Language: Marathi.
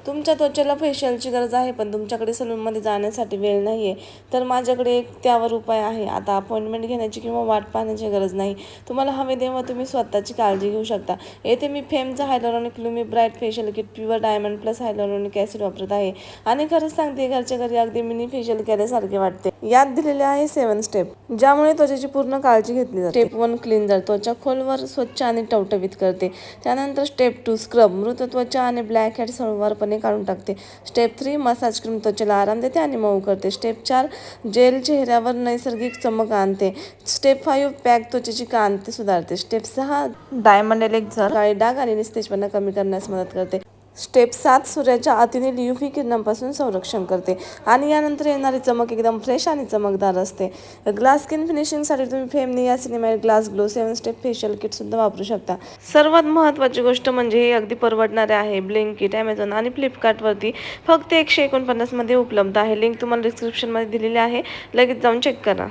तुमच्या त्वचेला फेशियलची गरज आहे पण तुमच्याकडे सलूनमध्ये जाण्यासाठी वेळ नाही आहे, तर माझ्याकडे एक त्यावर उपाय आहे. आता अपॉइंटमेंट घेण्याची किंवा वाट पाहण्याची गरज नाही. तुम्हाला हवे तेव्हा तुम्ही स्वतःची काळजी घेऊ शकता. येथे मी फेमचा hyaluronic lumi bright facial kit pure diamond plus hyaluronic acid वापरत आहे आणि खरंच सांगते, घरच्या घरी अगदी मिनी फेशियल केल्यासारखे वाटते. यात दिलेले आहे 7 स्टेप, ज्यामुळे त्वचेची पूर्ण काळजी घेतली जाते. स्टेप 1 क्लिन्झर, त्वचा खोलवर स्वच्छ आणि टवटवीत करते. त्यानंतर स्टेप 2 स्क्रब, मृत त्वचा आणि ब्लॅक हेड्स हळूवारपणे काढून टाकते. स्टेप 3 मसाज क्रीम, त्वचेला आराम देते आणि मऊ करते. स्टेप 4 जेल, चेहऱ्यावर नैसर्गिक चमक आणते. स्टेप 5 पॅक, त्वचेची कांती सुधारते. स्टेप 6 डायमंड एलेक्झर, काळे डाग आणि निस्तेजपणा कमी करण्यास मदत करते. स्टेप 7 सूर्याच्या अतिनील UV किरणांपासून संरक्षण करते आणि यानंतर येणारी चमक एकदम फ्रेश आणि चमकदार असते. ग्लास स्किन फिनिशिंगसाठी तुम्ही Fem niacinamide glass glow 7 step facial किटसुद्धा वापरू शकता. सर्वात महत्त्वाची गोष्ट म्हणजे हे अगदी परवडणारे आहे. ब्लिंकिट, ॲमेझॉन आणि फ्लिपकार्टवरती फक्त 149 मध्ये उपलब्ध आहे. लिंक तुम्हाला डिस्क्रिप्शनमध्ये दिलेली आहे. लगेच जाऊन चेक करा.